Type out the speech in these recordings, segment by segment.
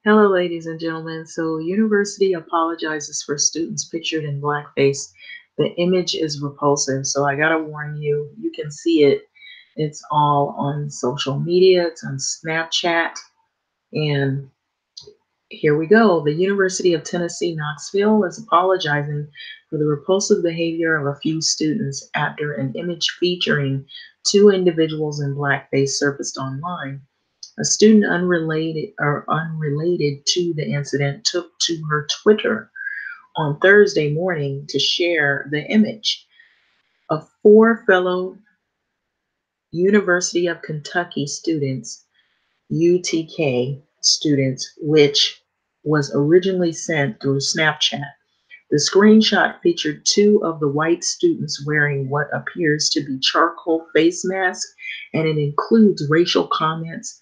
Hello, ladies and gentlemen. So, university apologizes for students pictured in blackface. The image is repulsive, so I gotta warn you, you can see it. It's all on social media, it's on Snapchat, and here we go. The University of Tennessee, Knoxville is apologizing for the repulsive behavior of a few students after an image featuring two individuals in blackface surfaced online. A student unrelated to the incident took to her Twitter on Thursday morning to share the image of four fellow University of Kentucky students, UTK students, which was originally sent through Snapchat. The screenshot featured two of the white students wearing what appears to be charcoal face masks, and it includes racial comments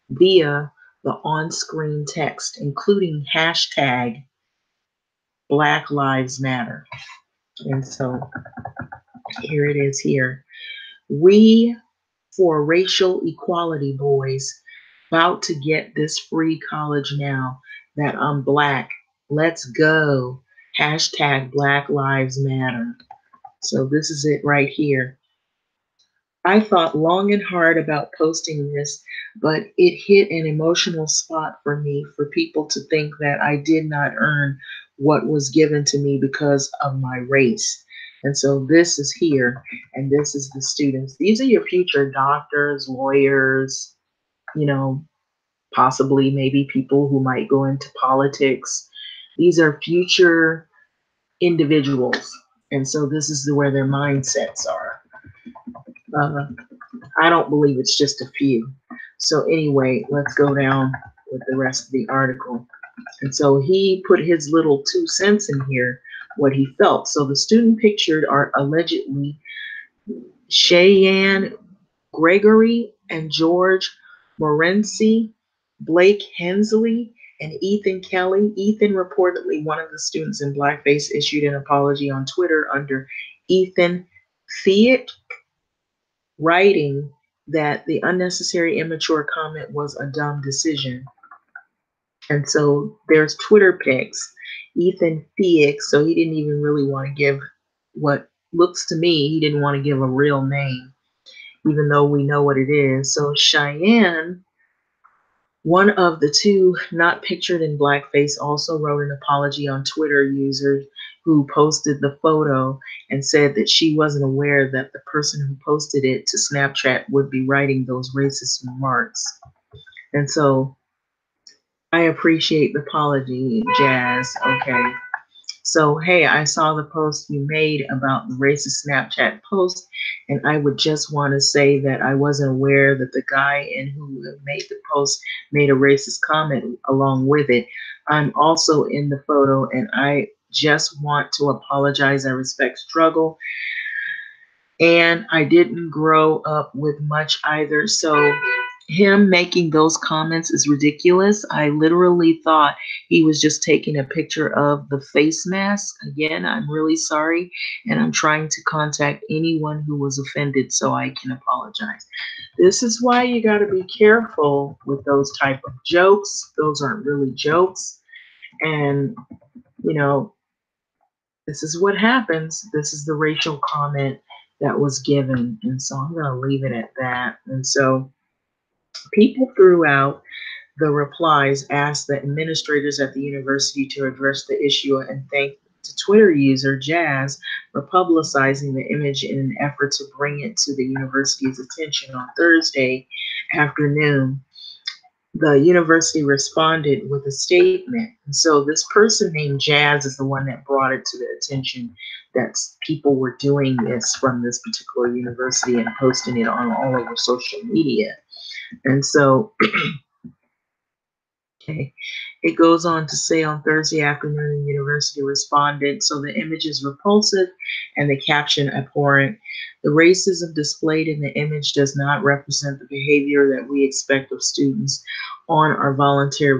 via the on-screen text, including hashtag Black Lives Matter. And so here it is here. We for racial equality, boys, about to get this free college now that I'm black. Let's go. Hashtag Black Lives Matter. So this is it right here. I thought long and hard about posting this, but it hit an emotional spot for me for people to think that I did not earn what was given to me because of my race. And so this is here, and this is the students. These are your future doctors, lawyers, you know, possibly maybe people who might go into politics. These are future individuals. And so this is where their mindsets are. Uh, I don't believe it's just a few. So anyway, let's go down with the rest of the article. And so he put his little 2 cents in here, what he felt. So the student pictured are allegedly Cheyenne Gregory and George Morency, Blake Hensley, and Ethan Kelly. Ethan reportedly, one of the students in blackface, issued an apology on Twitter under Ethan Fiat, writing that the unnecessary immature comment was a dumb decision. And so there's Twitter pics. Ethan Felix, so he didn't even really want to give what looks to me, he didn't want to give a real name, even though we know what it is. So Cheyenne, one of the two not pictured in blackface, also wrote an apology on Twitter user who posted the photo and said that she wasn't aware that the person who posted it to Snapchat would be writing those racist remarks. And so I appreciate the apology, Jazz. Okay. So, hey, I saw the post you made about the racist Snapchat post, and I would just want to say that I wasn't aware that the guy in who made the post made a racist comment along with it. I'm also in the photo, and I just want to apologize. I respect struggle, and I didn't grow up with much either. So him making those comments is ridiculous. I literally thought he was just taking a picture of the face mask. Again, I'm really sorry, and I'm trying to contact anyone who was offended so I can apologize. This is why you got to be careful with those type of jokes. Those aren't really jokes, and you know, this is what happens. This is the racial comment that was given. And so I'm going to leave it at that. And so people throughout the replies asked the administrators at the university to address the issue and thanked the Twitter user Jazz for publicizing the image in an effort to bring it to the university's attention on Thursday afternoon. The university responded with a statement. And so this person named Jazz is the one that brought it to the attention that people were doing this from this particular university and posting it on all over social media. And so, okay, it goes on to say on Thursday afternoon, the university responded. So the image is repulsive and the caption abhorrent. The racism displayed in the image does not represent the behavior that we expect of students on our volunteer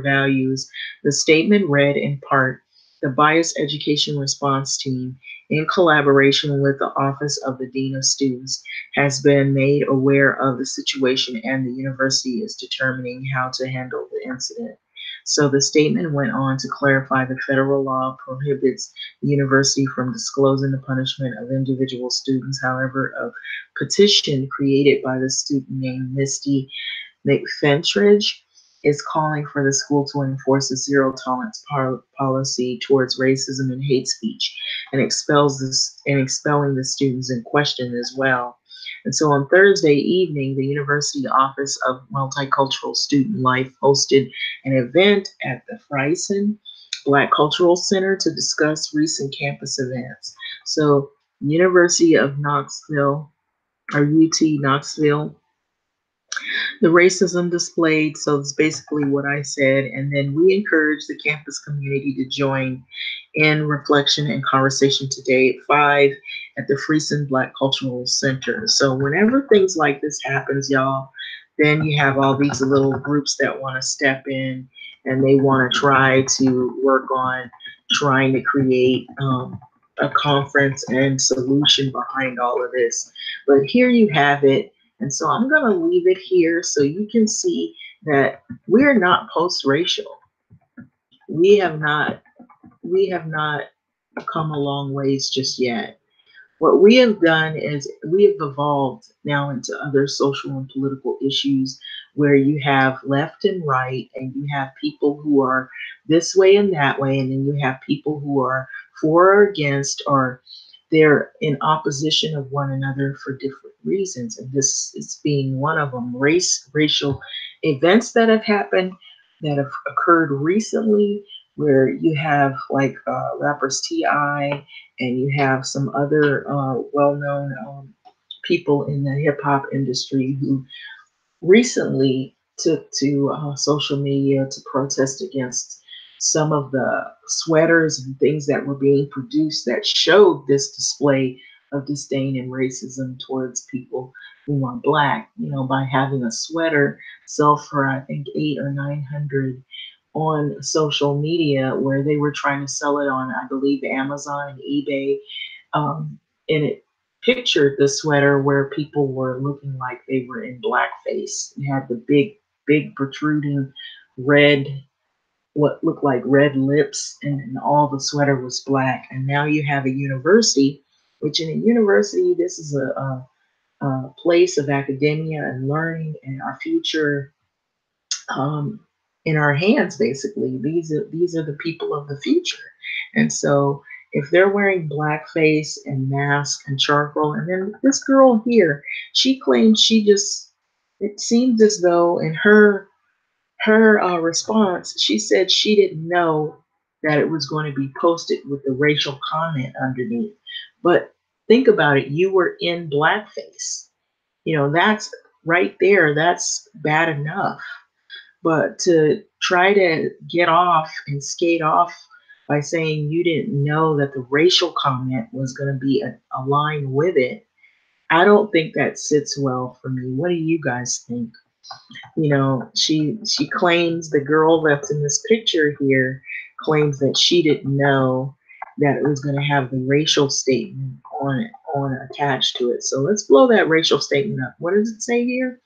values. The statement read in part, The Bias Education Response Team, in collaboration with the Office of the Dean of Students, has been made aware of the situation and the university is determining how to handle the incident. So the statement went on to clarify the federal law prohibits the university from disclosing the punishment of individual students. However, a petition created by the student named Misty McFentridge is calling for the school to enforce a zero tolerance policy towards racism and hate speech, and expelling the students in question as well. And so on Thursday evening, the University Office of Multicultural Student Life hosted an event at the Friesen Black Cultural Center to discuss recent campus events. So University of Knoxville, or UT Knoxville, the racism displayed. So it's basically what I said. And then we encourage the campus community to join in reflection and conversation today at 5 at the Friesen Black Cultural Center. So whenever things like this happens, y'all, then you have all these little groups that want to step in and they want to try to work on trying to create a conference and solution behind all of this. But here you have it. And so I'm going to leave it here so you can see that we're not post-racial. We have not come a long ways just yet. What we have done is we have evolved now into other social and political issues where you have left and right, and you have people who are this way and that way, and then you have people who are for or against, or they're in opposition of one another for different reasons. And this is being one of them. Racial events that have happened that have occurred recently, where you have like rappers T.I. and you have some other well-known people in the hip hop industry who recently took to social media to protest against some of the sweaters and things that were being produced that showed this display of disdain and racism towards people who are black, by having a sweater sell for I think 800 or 900 on social media, where they were trying to sell it on, I believe, Amazon and eBay. And it pictured the sweater where people were looking like they were in blackface. You had the big protruding red, what looked like red lips, and all the sweater was black. And now you have a university, which in a university, this is a place of academia and learning and our future um, in our hands. Basically, these are the people of the future, and so if they're wearing blackface and mask and charcoal, and then this girl here, she claims it seems as though in her response, she said she didn't know that it was going to be posted with the racial comment underneath. But think about it, you were in blackface. That's right there, that's bad enough. But to try to get off and skate off by saying you didn't know that the racial comment was going to be aligned with it, I don't think that sits well for me. What do you guys think? She claims, the girl that's in this picture here claims that she didn't know that it was going to have the racial statement on attached to it. So let's blow that racial statement up. What does it say here?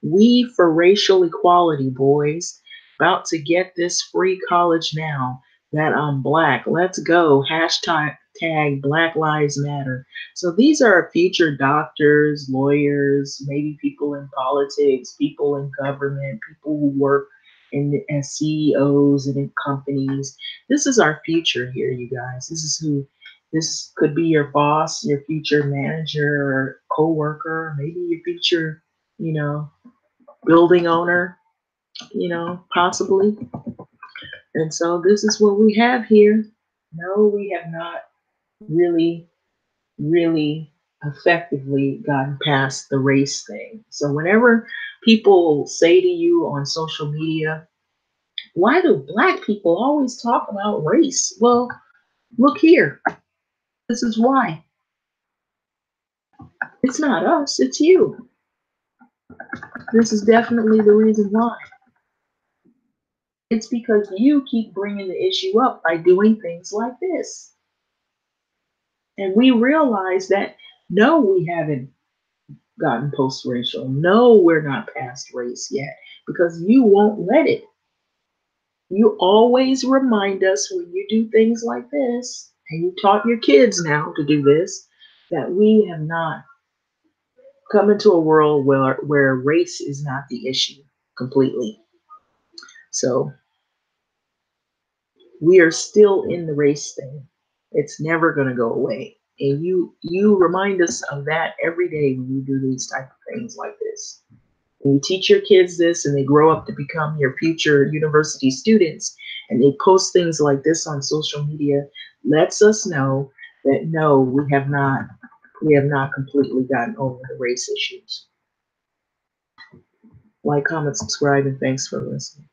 We for racial equality, boys. About to get this free college now that I'm black. Let's go. Hashtag Black Lives Matter. So these are future doctors, lawyers, maybe people in politics, people in government, people who work as CEOs and in companies. This is our future here, you guys. This could be your boss, your future manager or co-worker, maybe your future, building owner, possibly. And so this is what we have here. No, we have not really, really effectively gotten past the race thing. So whenever people say to you on social media, why do black people always talk about race? Well, look here. This is why. It's not us, it's you. This is definitely the reason why. It's because you keep bringing the issue up by doing things like this. And we realize that no, we haven't gotten post racial. No, we're not past race yet because you won't let it. You always remind us when you do things like this, and you taught your kids now to do this, that we have not come into a world where race is not the issue completely. So we are still in the race thing. It's never going to go away. And you remind us of that every day when you do these type of things like this. When you teach your kids this and they grow up to become your future university students and they post things like this on social media, lets us know that no, we have not completely gotten over the race issues. Like, comment, subscribe, and thanks for listening.